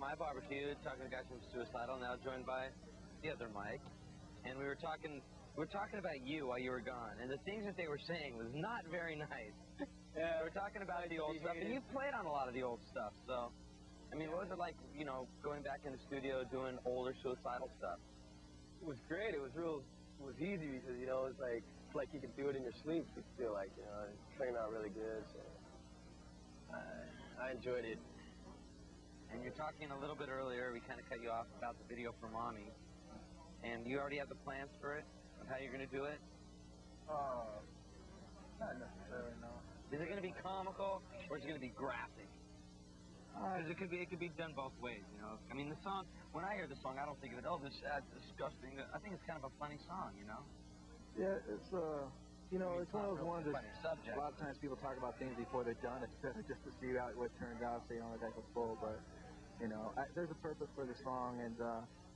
My Barbecue, talking to guys from Suicidal, now joined by the other Mike. And we were talking about you while you were gone, and the things that they were saying was not very nice. Yeah, we're talking about the old stuff, and you've played on a lot of the old stuff, so, I mean, what was it like, you know, going back in the studio doing older Suicidal stuff? It was great. It was easy because, you know, it's like you could do it in your sleep. You feel like, you know, it turned out really good, so I enjoyed it. And you're talking a little bit earlier, we kind of cut you off about the video for Mommy, and you already have the plans for it, of how you're going to do it? Not necessarily, no. Is it going to be comical, or is it going to be graphic? Because it could be done both ways, you know. I mean, the song, when I hear the song, I don't think of it, oh, this sad, disgusting. I think it's kind of a funny song, you know. Yeah, it's you know, it's one of those ones that subject. A lot of times people talk about things before they're done, instead of just to see how it turns out, so you know, that goes full. But you know, there's a purpose for the song, and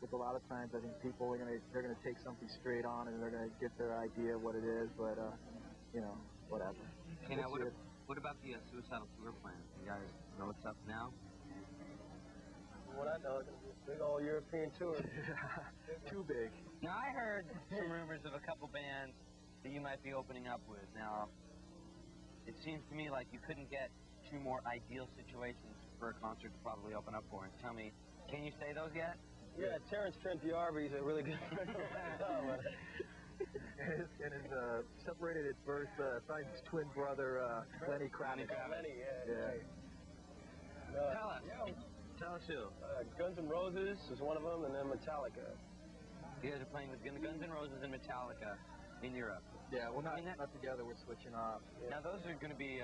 with a lot of times, I think people are they're gonna take something straight on, and they're gonna get their idea of what it is. But you know, whatever. Okay, now what about the Suicidal tour plans? You guys know what's up now? What I know, it's a big old European tour. Too big. Now, I heard some rumors of a couple bands that you might be opening up with. Now, it seems to me like you couldn't get two more ideal situations for a concert to probably open up for. And tell me, can you say those yet? Yeah, Terrence Trent D'Arby's a really good friend of mine. And his separated at birth, signed his twin brother, Lenny Kravitz. Lenny, yeah. Tell us who. Guns N' Roses is one of them, and then Metallica. You guys are playing with Guns N' Roses and Metallica in Europe. Yeah, we're not together, we're switching off. Yeah. Now, those are going to be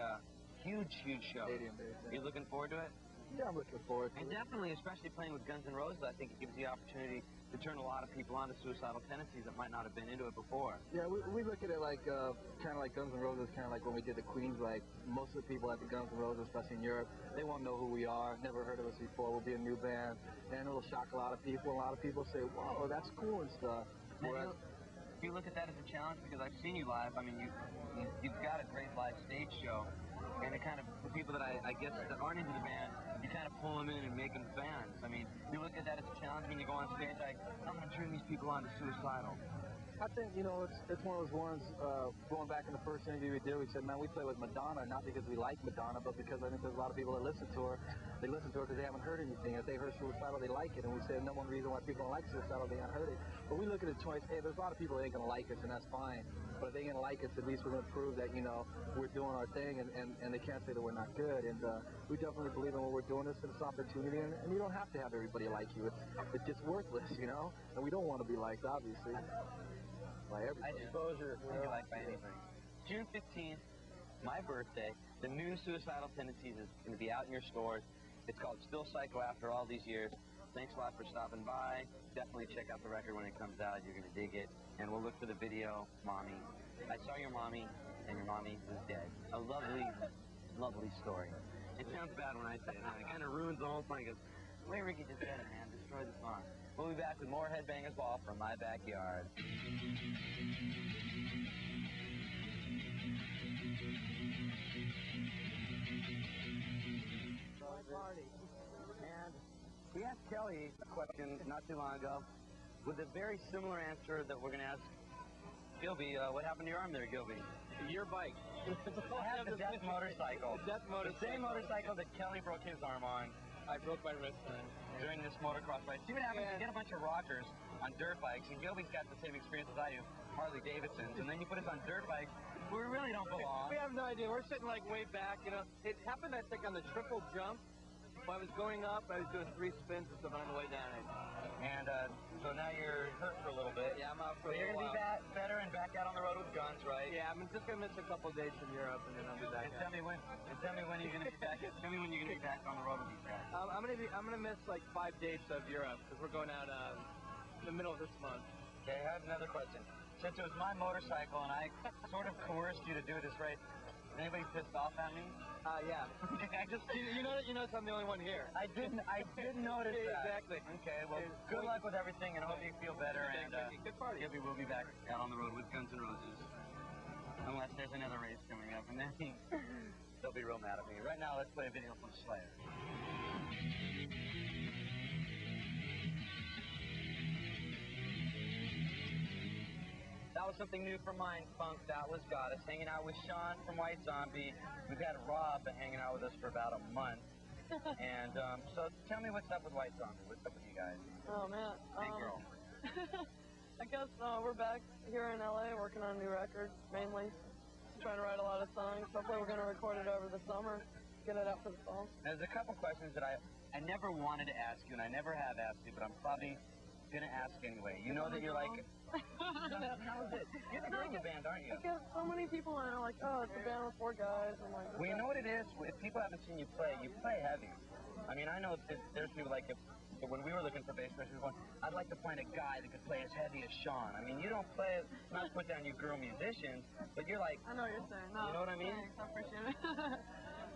huge shows. Stadium-based. Are you looking forward to it? Yeah, I'm looking forward to it. And definitely, especially playing with Guns N' Roses, I think it gives you the opportunity to turn a lot of people on to suicidal tendencies that might not have been into it before. Yeah, we look at it like, kind of like Guns N' Roses, kind of like when we did the Queens, like most of the people at the Guns N' Roses, especially in Europe, they won't know who we are, never heard of us before, we'll be a new band, and it'll shock a lot of people. A lot of people say, whoa, that's cool and stuff. Do you look at that as a challenge? Because I've seen you live. I mean, you've got a great live stage show, and it kind of, for people that I guess that aren't into the band, you kind of pull them in and make them fans. I mean, you look at that as a challenge when you go on stage, like, I'm going to turn these people on to Suicidal. I think, you know, it's one of those ones, going back in the first interview we did, we said, man, we play with Madonna, not because we like Madonna, but because I think there's a lot of people that listen to her. They listen to her because they haven't heard anything. If they heard Suicidal, they like it. And we said, no one reason why people don't like Suicidal, they haven't heard it. But we look at it twice, hey, there's a lot of people that ain't going to like us, and that's fine. But if they ain't going to like us, at least we're going to prove that, you know, we're doing our thing, and they can't say that we're not good. And we definitely believe in what we're doing. It's an opportunity, and you don't have to have everybody like you. It's just worthless, you know? And we don't want to be liked, obviously. By everybody. Exposure. I do like by anybody. June 15th, my birthday, the new Suicidal Tendencies is going to be out in your stores. It's called Still Psycho after all these years. Thanks a lot for stopping by. Definitely check out the record when it comes out. You're going to dig it. And we'll look for the video, Mommy. I saw your mommy, and your mommy was dead. A lovely, lovely story. It sounds bad when I say it. It kind of ruins the whole thing. Because the way Ricky just said it, man, destroyed the song. We'll be back with more Headbangers Ball from my backyard. Party. And we asked Kelly a question not too long ago with a very similar answer that we're going to ask Gilby. What happened to your arm there, Gilby? Your bike. I have the Death motorcycle. The same motorcycle that Kelly broke his arm on. I broke my wrist during this motocross ride. See what happens? You get a bunch of rockers on dirt bikes, and Gilby's got the same experience as I do, Harley Davidsons, and then you put us on dirt bikes where we really don't belong. We have no idea. We're sitting like way back, you know. It happened, I think, on the triple jump. When I was going up, I was doing 3 spins and stuff on the way down. And so now you're hurt for a little bit. Yeah, I'm out for a little while. You're going to be better and back out on the road with guns, right? Yeah, I'm just going to miss a couple days in Europe, and then I'll be back. And tell me when you're going to be back. Tell me when you're going to be back on the road with these guys. I'm going to miss like 5 dates of Europe because we're going out in the middle of this month. Okay, I have another question. Since it was my motorcycle and I sort of coerced you to do this race, is anybody pissed off at me? Yeah. I just you notice I'm the only one here. I didn't notice that. Exactly. Okay, well, good luck with everything, and I hope you feel better. And good party. Gilby will be back out on the road with Guns N' Roses, unless there's another race coming up, and then they'll be real mad at me. Right now, let's play a video from Slayer. with something new from Mind Funk. That was Got Us. Hanging out with Sean from White Zombie. We've had Rob hanging out with us for about a month. And so tell me what's up with White Zombie. What's up with you guys? Oh, man. Big girl. I guess we're back here in LA working on a new record, mainly. Trying to write a lot of songs. Hopefully we're going to record it over the summer, get it out for the fall. There's a couple questions that I never wanted to ask you, and I never have asked you, but I'm probably going to ask anyway. You know that you're like... How is it? You're the girl in the band, aren't you? Because so many people are like, oh, it's a band with 4 guys. I'm like, well, you know what it is? If people haven't seen you play heavy. I mean, I know there's people like, when we were looking for bass players, we were going, I'd like to find a guy that could play as heavy as Sean. I mean, you don't play, not to put down you girl musicians, but you're like... I know what you're saying. No, you know what I mean? Thanks, I appreciate it.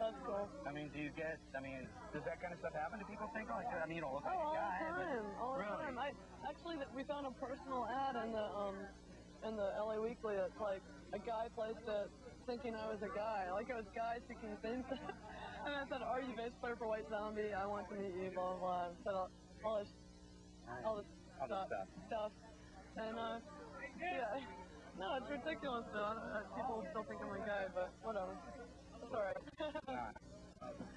That's cool. I mean, does that kind of stuff happen? Do people think, oh, I mean, you don't look like a all guy? The time. All the time. Actually, we found a personal ad in the LA Weekly that's like, a guy placed it thinking I was a guy. Like it was guys seeking things. And I said, are you bass player for White Zombie? I want to meet you, blah, blah, blah. I said all this stuff. And, yeah. No, it's ridiculous, though. People still think I'm a guy, but whatever. It's all right.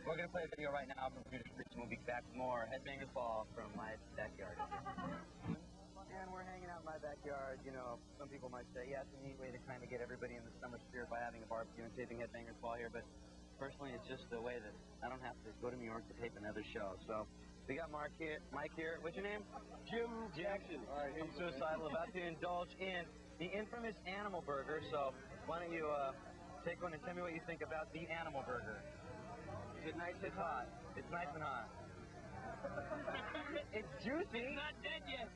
We're going to play a video right now from Judas Priest, and we'll be back with more Headbangers Ball from my backyard. And we're hanging out in my backyard. You know, some people might say, yeah, it's a neat way to kind of get everybody in the summer spirit by having a barbecue and taping Headbangers Ball here, but personally, it's just the way that I don't have to go to New York to tape another show. So we got Mike here. What's your name? Jim Jackson. All right, from Suicidal, about to indulge in the infamous Animal Burger. So why don't you take one and tell me what you think about the Animal Burger? Is it nice and hot? It's nice and hot. It's juicy. Not dead yet.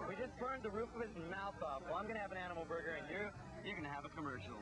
We just burned the roof of his mouth off. Well, I'm going to have an Animal Burger, and you're going to have a commercial.